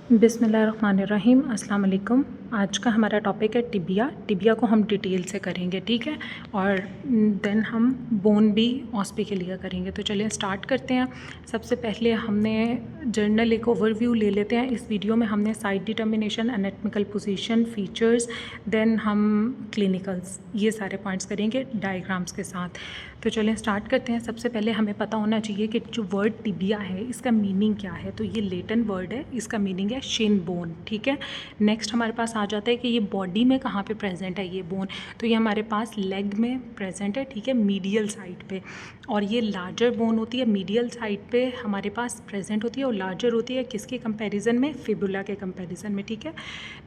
बिस्मिल्लाहिर्रहमानिर्रहीम। अस्सलाम वालेकुम। आज का हमारा टॉपिक है टिबिया को हम डिटेल से करेंगे, ठीक है। और देन हम बोन भी ऑस्पी के लिए करेंगे। तो चलिए स्टार्ट करते हैं। सबसे पहले हमने जर्नल एक ओवरव्यू ले लेते हैं। इस वीडियो में हमने side determination, anatomical position, features, then हम क्लिनिकल्स, ये सारे पॉइंट्स करेंगे डायग्राम्स के साथ। तो चलिए स्टार्ट करते हैं। सबसे पहले हमें पता होना चाहिए कि जो वर्ड टिबिया है इसका मीनिंग क्या है। तो ये लेटिन वर्ड है, इसका मीनिंग है शिन बोन, ठीक है। नेक्स्ट हमारे पास आ जाता है कि ये बॉडी में कहाँ पे प्रेजेंट है ये बोन। तो ये हमारे पास लेग में प्रेजेंट है, ठीक है, मीडियल साइड पे। और ये लार्जर बोन होती है, मीडियल साइड पे हमारे पास प्रेजेंट होती है और लार्जर होती है किसके कंपैरिजन में, फिबुला के कंपैरिजन में, ठीक है।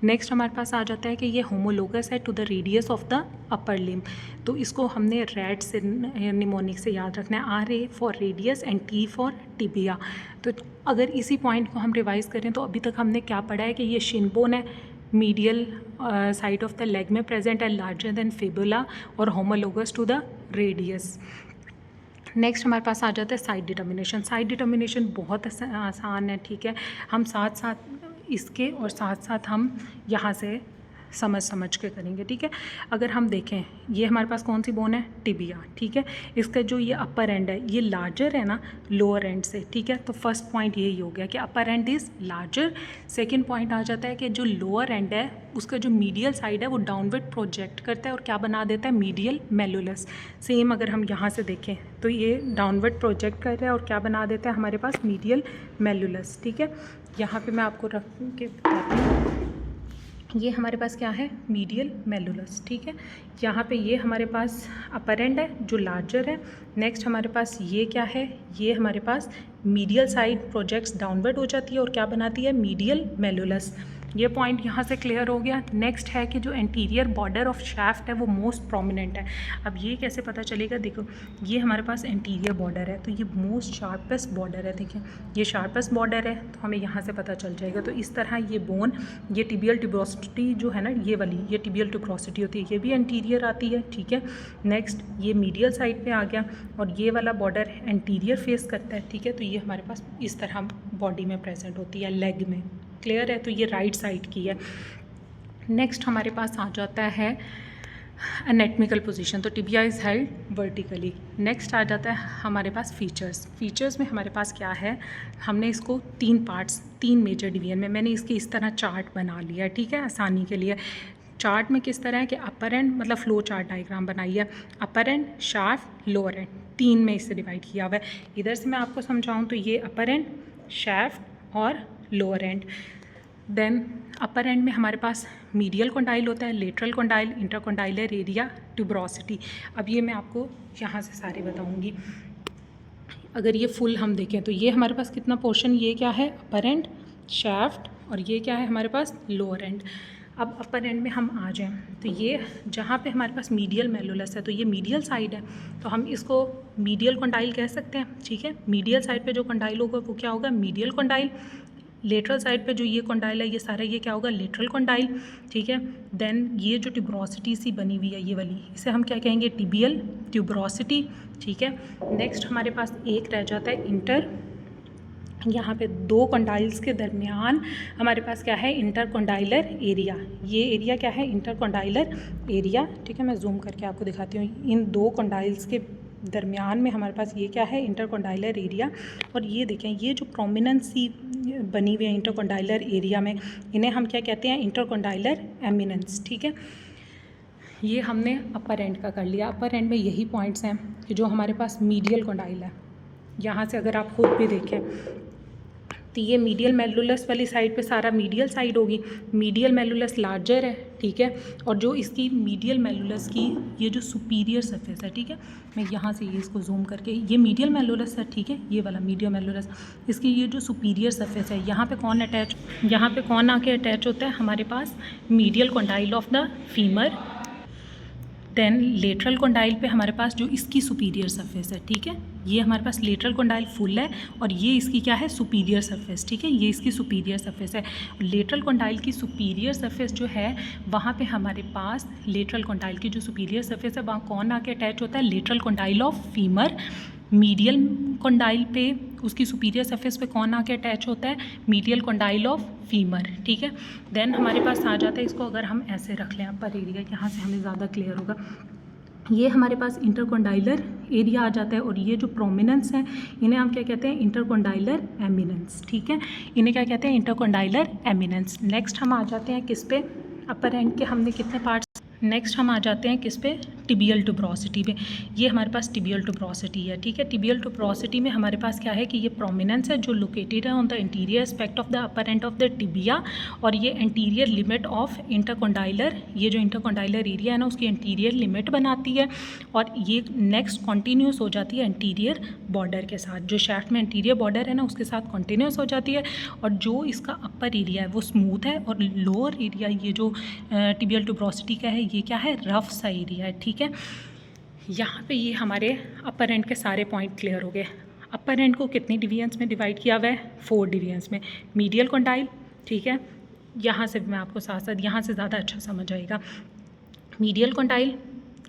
नेक्स्ट हमारे पास आ जाता है कि ये होमोलोगस है to the radius of the upper limb. तो इसको हमने रेड से निमोनिक से याद रखना है, R A for radius and T for tibia. तो अगर इसी पॉइंट को हम रिवाइज करें तो अभी तक हमने क्या पढ़ा है कि ये शिन बोन है, medial side of the leg में प्रेजेंट है, लार्जर देन फिबुला और homologous to the radius. Next हमारे पास आ जाता है साइड डिटर्मिनेशन। साइड डिटर्मिनेशन बहुत आसान है, ठीक है। हम साथ साथ इसके और साथ साथ हम यहाँ से समझ के करेंगे, ठीक है। अगर हम देखें ये हमारे पास कौन सी बोन है, टिबिया, ठीक है। इसका जो ये अपर एंड है ये लार्जर है ना लोअर एंड से, ठीक है। तो फर्स्ट पॉइंट यही हो गया कि upper end is larger. Second point आ जाता है कि जो लोअर एंड है उसका जो मीडियल साइड है वो डाउनवर्ड प्रोजेक्ट करता है और क्या बना देता है, मीडियल मेलुलस। सेम अगर हम यहाँ से देखें तो ये डाउनवर्ड प्रोजेक्ट कर रहा है और क्या बना देता है हमारे पास, मीडियल मेलुलस, ठीक है। यहाँ पर मैं आपको रख के बताती हूँ। ये हमारे पास क्या है, मीडियल मेलुलस, ठीक है। यहाँ पे ये हमारे पास अपर एंड है जो लार्जर है। नेक्स्ट हमारे पास ये क्या है, ये हमारे पास मीडियल साइड प्रोजेक्ट्स डाउनवर्ड हो जाती है और क्या बनाती है, मीडियल मेलुलस। ये पॉइंट यहाँ से क्लियर हो गया। नेक्स्ट है कि जो एंटीरियर बॉर्डर ऑफ शैफ्ट है वो मोस्ट प्रोमिनेंट है। अब ये कैसे पता चलेगा, देखो ये हमारे पास एंटीरियर बॉर्डर है तो ये मोस्ट शार्पेस्ट बॉर्डर है, ठीक है। ये शार्पेस्ट बॉर्डर है तो हमें यहाँ से पता चल जाएगा। तो इस तरह ये बोन, ये टिबियल ट्यूब्रोसिटी जो है ना ये वाली, ये टिबियल ट्यूब्रोसिटी होती है, ये भी एंटीरियर आती है, ठीक है। नेक्स्ट ये मीडियल साइड पे आ गया और ये वाला बॉर्डर एंटीरियर फेस करता है, ठीक है। तो ये हमारे पास इस तरह बॉडी में प्रेजेंट होती है, लेग में, क्लियर है। तो ये राइट साइड की है। नेक्स्ट हमारे पास आ जाता है एनाटॉमिकल पोजीशन। तो tibia is held vertically. Next आ जाता है हमारे पास फीचर्स। फीचर्स में हमारे पास क्या है, हमने इसको तीन पार्ट्स, तीन मेजर डिवीजन में मैंने इसके इस तरह चार्ट बना लिया है, ठीक है, आसानी के लिए। चार्ट में किस तरह है कि अपर एंड, मतलब फ्लो चार्ट डायग्राम बनाई है, अपर एंड, शाफ्ट, लोअर एंड, तीन में इसे डिवाइड किया हुआ है। इधर से मैं आपको समझाऊँ तो ये अपर एंड, शाफ्ट और lower end. Then upper end में हमारे पास मीडियल कंडाइल होता है, lateral condyle, intercondylar area, tuberosity. अब ये मैं आपको यहाँ से सारे बताऊँगी। अगर ये फुल हम देखें तो ये हमारे पास कितना पोर्शन, ये क्या है, अपर एंड, शाफ्ट, और ये क्या है हमारे पास, लोअर एंड। अब अपर एंड में हम आ जाएं तो ये जहाँ पे हमारे पास मीडियल मेलुलस है तो ये मीडियल साइड है तो हम इसको मीडियल कंडाइल कह सकते हैं, ठीक है। मीडियल साइड पे जो कंडाइल होगा वो क्या होगा, मीडियल कंडाइल। लेटरल साइड पे जो ये कंडाइल है ये सारा ये क्या होगा, लेटरल कंडाइल, ठीक है। देन ये जो ट्यूब्रोसिटी सी बनी हुई है ये वाली, इसे हम क्या कहेंगे, टिबियल ट्यूब्रोसिटी, ठीक है। नेक्स्ट हमारे पास एक रह जाता है इंटर, यहाँ पे दो कंडाइल्स के दरमियान हमारे पास क्या है, इंटरकंडाइलर एरिया। ये एरिया क्या है, इंटरकंडाइलर एरिया, ठीक है। मैं जूम करके आपको दिखाती हूँ। इन दो कंडाइल्स के दरमियान में हमारे पास ये क्या है, इंटरकंडाइलर एरिया। और ये देखें ये जो प्रोमिनेंस सी बनी हुई है इंटरकंडाइलर एरिया में, इन्हें हम क्या कहते हैं, इंटरकंडाइलर एमिनेंस, ठीक है। ये हमने अपर एंड का कर लिया। अपर एंड में यही पॉइंट्स हैं कि जो हमारे पास मीडियल कंडाइल है, यहाँ से अगर आप खुद भी देखें तो ये मीडियल मेलुलस वाली साइड पे सारा मीडियल साइड होगी। मीडियल मेलुलस लार्जर है, ठीक है। और जो इसकी मीडियल मेलुलस की ये जो सुपीरियर सरफेस है, ठीक है, मैं यहाँ से ये इसको जूम करके, ये मीडियल मेलुलस है, ठीक है, ये वाला मीडियल मेलुलस, इसकी ये जो सुपीरियर सरफेस है यहाँ पे कौन अटैच, यहाँ पे कौन आके अटैच होता है, हमारे पास medial condyle of the femur. Then lateral condyle पे हमारे पास जो इसकी सुपीरियर सरफेस है, ठीक है, ये हमारे पास लेटरल कंडाइल फुल है और ये इसकी क्या है, सुपीरियर सरफेस, ठीक है, ये इसकी सुपीरियर सरफेस है। लेटरल कंडाइल की सुपीरियर सरफेस जो है वहाँ पे हमारे पास लेटरल कंडाइल की जो सुपीरियर सरफेस है वहाँ कौन आके अटैच होता है, lateral condyle of femur. Medial condyle पे, उसकी सुपीरियर सरफेस पे कौन आके अटैच होता है, मीडियल कॉन्डाइल ऑफ फीमर, ठीक है। देन हमारे पास आ जाता है, इसको अगर हम ऐसे रख लें अपर एरिया, यहाँ से हमें ज़्यादा क्लियर होगा, ये हमारे पास इंटरकॉन्डाइलर एरिया आ जाता है, और ये जो प्रोमिनेंस है इन्हें हम क्या कहते हैं, इंटरकॉन्डाइलर एमिनेंस, ठीक है, इन्हें क्या कहते हैं, इंटरकॉन्डाइलर एमिनेंस। नेक्स्ट हम आ जाते हैं किस पे, अपर एंड के हमने कितने पार्ट्स, नेक्स्ट हम आ जाते हैं किस पे, टिबियल टुब्रोसिटी पे। ये हमारे पास टिबियल टुब्रोसिटी है, ठीक है। टिबियल टुब्रोसिटी में हमारे पास क्या है कि ये प्रोमिनेंस है जो लोकेटेड है on the interior aspect of the upper end of the tibia, और ये इंटीरियर लिमिट ऑफ इंटरकॉन्डाइलर, ये जो इंटरकॉन्डाइलर एरिया है ना उसकी इंटीरियर लिमिट बनाती है, और ये नेक्स्ट कॉन्टीन्यूस हो जाती है इंटीरियर बॉर्डर के साथ, जो शैफ्ट में इंटीरियर बॉर्डर है ना उसके साथ कॉन्टीन्यूस हो जाती है, और जो इसका अपर एरिया है वो स्मूथ है, और लोअर एरिया ये जो टिबियल टुब्रोसिटी का है ये क्या है, रफ सा एरिया है, ठीक है। यहाँ पे ये हमारे अपर एंड के सारे पॉइंट क्लियर हो गए। अपर एंड को कितनी डिवीजन्स में डिवाइड किया हुआ है, 4 डिवीजन्स में। मीडियल कॉन्डाइल, ठीक है, यहाँ से मैं आपको साथ साथ यहाँ से ज़्यादा अच्छा समझ आएगा। Medial condyle,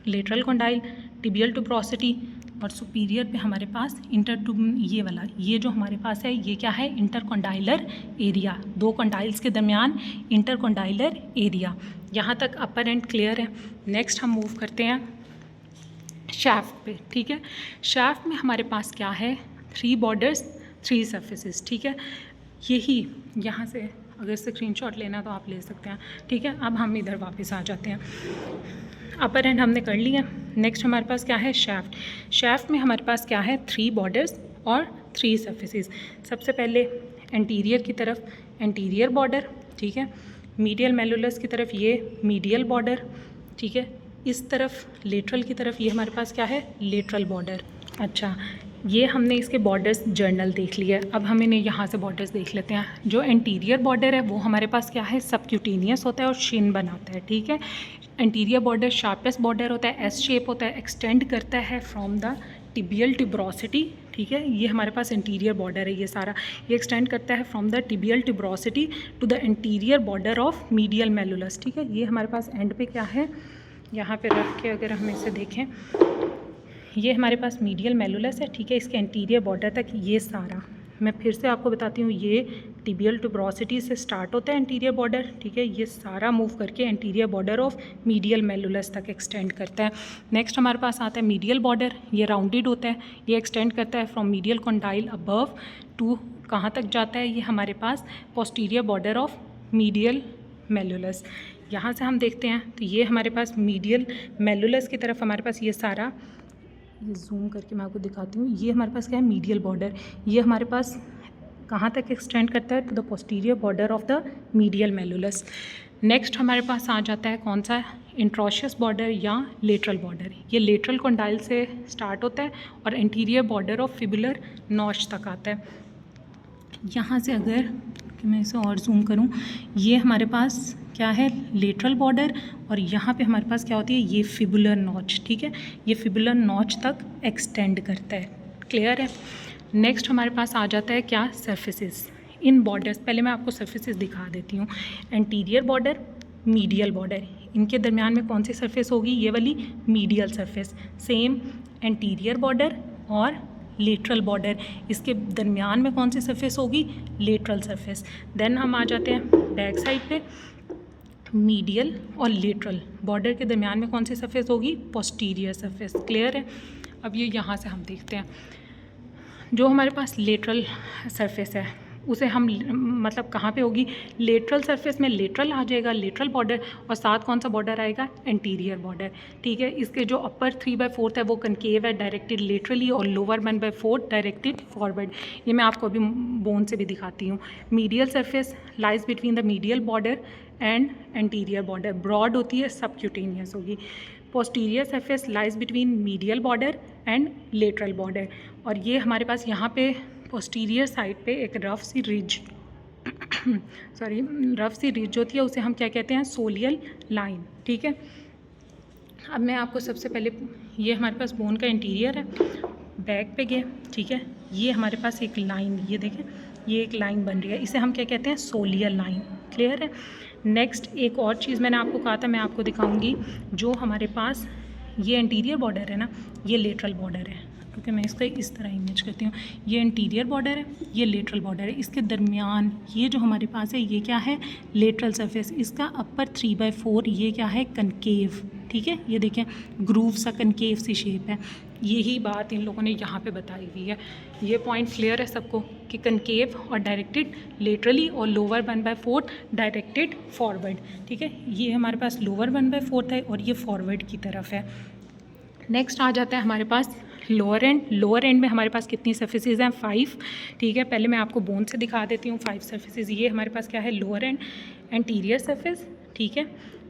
lateral condyle, tibial tuberosity, और सुपीरियर पे हमारे पास ये वाला, ये जो हमारे पास है ये क्या है, इंटरकॉन्डाइलर एरिया, 2 कॉन्डाइल्स के दरमियान इंटरकॉन्डाइलर एरिया। यहाँ तक अपर एंड क्लियर है। नेक्स्ट हम मूव करते हैं शैफ्ट पे, ठीक है। शैफ्ट में हमारे पास क्या है, 3 बॉर्डर्स 3 सर्फेसेस, ठीक है। यही यहाँ से अगर स्क्रीनशॉट लेना तो आप ले सकते हैं, ठीक है। अब हम इधर वापस आ जाते हैं, अपर एंड हमने कर लिया। नेक्स्ट हमारे पास क्या है, शैफ्ट। शैफ्ट में हमारे पास क्या है, 3 बॉर्डर्स और 3 सर्फेसेस। सबसे पहले एंटीरियर की तरफ एंटीरियर बॉर्डर, ठीक है। मीडियल मेलुलस की तरफ ये मीडियल बॉर्डर, ठीक है। इस तरफ लेटरल की तरफ ये हमारे पास क्या है, लेटरल बॉर्डर। अच्छा, ये हमने इसके बॉर्डर्स जर्नल देख लिया। अब हम इन्हें यहाँ से बॉर्डर्स देख लेते हैं। जो एंटीरियर बॉर्डर है वो हमारे पास क्या है, सबक्यूटेनियस होता है और शिन बनाता है, ठीक है। एंटीरियर बॉर्डर शार्पेस्ट बॉर्डर होता है, एस शेप होता है, एक्सटेंड करता है फ्रॉम द टिबियल टुब्रोसिटी, ठीक है। ये हमारे पास इंटीरियर बॉर्डर है, ये सारा ये एक्सटेंड करता है from the tibial tuberosity to the interior border of medial malleolus, ठीक है। ये हमारे पास एंड पे क्या है, यहाँ पे रख के अगर हम इसे देखें, ये हमारे पास मीडियल मेलुलस है, ठीक है। इसके इंटीरियर बॉर्डर तक ये सारा, मैं फिर से आपको बताती हूँ, ये टिबियल टुब्रोसिटी से स्टार्ट होता है इंटीरियर बॉर्डर, ठीक है। ये सारा मूव करके इंटीरियर बॉर्डर ऑफ मीडियल मेलुलस तक एक्सटेंड करता है। नेक्स्ट हमारे पास आता है मीडियल बॉर्डर, ये राउंडेड होता है, ये एक्सटेंड करता है from medial condyle above to कहाँ तक जाता है, ये हमारे पास posterior border of medial malleolus. यहाँ से हम देखते हैं तो ये हमारे पास मीडियल मेलुलस की तरफ हमारे पास ये सारा, ये जूम करके मैं आपको दिखाती हूँ, ये हमारे पास क्या है, मीडियल बॉर्डर। ये हमारे पास कहाँ तक एक्सटेंड करता है, to the posterior border of the medial malleolus. Next हमारे पास आ जाता है कौन सा, इंट्रोशियस बॉर्डर या लेटरल बॉर्डर। ये लेटरल कॉन्डाइल से स्टार्ट होता है और interior border of fibular notch तक आता है। यहाँ से अगर मैं इसे और जूम करूँ, ये हमारे पास क्या है, लेटरल बॉर्डर, और यहाँ पे हमारे पास क्या होती है, ये फिबुलर नॉच, ठीक है। ये फिबुलर नॉच तक एक्सटेंड करता है, क्लियर है। नेक्स्ट हमारे पास आ जाता है क्या, सरफेसेस। इन बॉर्डर्स, पहले मैं आपको सरफेसेस दिखा देती हूँ। एंटीरियर बॉर्डर, मीडियल बॉर्डर, इनके दरमियान में कौन सी सरफेस होगी, ये वाली medial surface. Same anterior border और लेटरल बॉर्डर, इसके दरमियान में कौन सी सरफेस होगी, लेटरल सरफेस। देन हम आ जाते हैं बैक साइड पे, मीडियल और लेटरल बॉर्डर के दरमियान में कौन सी सरफेस होगी, पोस्टीरियर सरफेस, क्लियर है। अब ये यहाँ से हम देखते हैं, जो हमारे पास लेटरल सरफेस है उसे हम मतलब कहाँ पे होगी, लेटरल सरफेस में लेटरल आ जाएगा, लेटरल बॉर्डर, और साथ कौन सा बॉर्डर आएगा, एंटीरियर बॉर्डर, ठीक है। इसके जो अपर 3/4 है वो कनकेव है, डायरेक्टेड लेटरली, और लोअर 1/4 डायरेक्टेड फॉरवर्ड। ये मैं आपको अभी बोन से भी दिखाती हूँ। Medial surface lies between the medial border and anterior border, broad होती है, सबक्यूटेनियस होगी। Posterior surface lies between medial border and lateral border, और ये हमारे पास यहाँ पे पोस्टीरियर साइड पे एक रफ सी रिज रफ सी रिज होती है, उसे हम क्या कहते हैं, सोलियल लाइन, ठीक है। अब मैं आपको सबसे पहले, ये हमारे पास बोन का इंटीरियर है, बैक पे गए, ठीक है। ये हमारे पास एक लाइन, ये देखें, ये एक लाइन बन रही है, इसे हम क्या कहते हैं, सोलियल लाइन, क्लियर है। नेक्स्ट एक और चीज़ मैंने आपको कहा था, मैं आपको दिखाऊंगी, जो हमारे पास ये एंटीरियर बॉर्डर है ना, ये लेटरल बॉर्डर है। क्योंकि मैं इसका इस तरह इमेज करती हूँ। ये इंटीरियर बॉर्डर है, ये लेटरल बॉर्डर है, इसके दरमियान ये जो हमारे पास है ये क्या है, लेटरल सरफेस। इसका अपर 3/4 ये क्या है, कनकेव, ठीक है। ये देखें ग्रूव सा कनकेव सी शेप है। यही बात इन लोगों ने यहाँ पे बताई हुई है। ये पॉइंट क्लियर है सबको कि कनकेव और डायरेक्टेड लेटरली और लोअर 1/4 डायरेक्टेड फॉरवर्ड, ठीक है। ये हमारे पास लोअर 1/4 है और ये फॉरवर्ड की तरफ है। नेक्स्ट आ जाता है हमारे पास लोअर एंड। लोअर एंड में हमारे पास कितनी सर्फेसिस हैं, 5, ठीक है। पहले मैं आपको बोन से दिखा देती हूँ 5 सर्फेसिस। ये हमारे पास क्या है, लोअर एंड एंटीरियर सरफेस, ठीक है।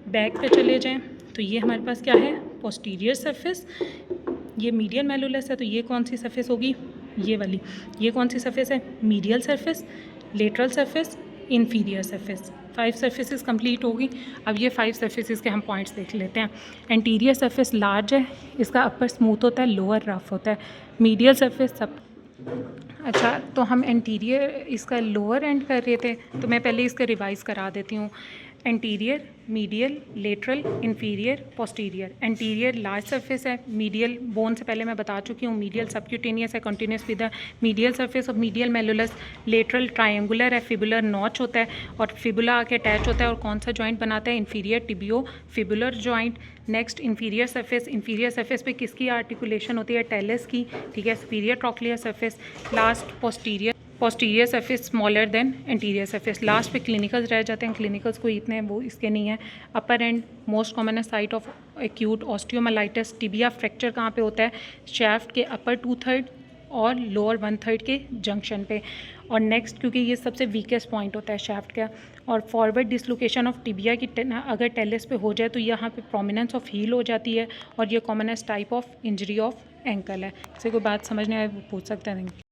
बैक पे चले जाएं तो ये हमारे पास क्या है, पोस्टीरियर सरफेस। ये मीडियल मेलुलस है तो ये कौन सी सरफेस होगी, ये वाली। ये कौन सी सरफेस है, medial surface, lateral surface, inferior surface. 5 surfaces complete होगी। अब ये 5 सर्फेसिस के हम पॉइंट्स देख लेते हैं। एंटीरियर सरफेस लार्ज है, इसका अपर स्मूथ होता है, लोअर रफ होता है। मीडियल सरफेस सब अच्छा, तो हम एंटीरियर इसका लोअर एंड कर रहे थे, तो मैं पहले इसका रिवाइज़ करा देती हूँ। Anterior, medial, lateral, inferior, posterior. Anterior large surface है, मीडियल बोन से पहले मैं बता चुकी हूँ, मीडियल सबक्यूटेनियस है, continuous with the medial surface of medial malleolus. Lateral triangular है, फिबुलर नॉच होता है और फिबुला आके अटैच होता है और कौन सा जॉइंट बनाता है, inferior tibio fibular joint. Next inferior surface. Inferior surface पे किसकी आर्टिकुलेशन होती है, टेलस की, ठीक है। Superior trochlear surface. Last posterior surface smaller than anterior surface. Last पे क्लिनिकल्स रह जाते हैं, क्लिनिकल्स कोई इतने वो इसके नहीं है। अपर एंड मोस्ट कॉमन है site of acute osteomyelitis. Tibia fracture कहाँ पे होता है, शैफ्ट के अपर 2/3 और लोअर 1/3 के जंक्शन पे। और नेक्स्ट, क्योंकि ये सबसे वीकेस्ट पॉइंट होता है शैफ्ट का। और फॉरवर्ड डिसलोकेशन ऑफ टिबिया की अगर टेलिस पे हो जाए तो यहाँ पे प्रोमिनेंस ऑफ हील हो जाती है और ये commonest type of injury of ankle है। किसी को बात समझने आए वो पूछ सकते हैं।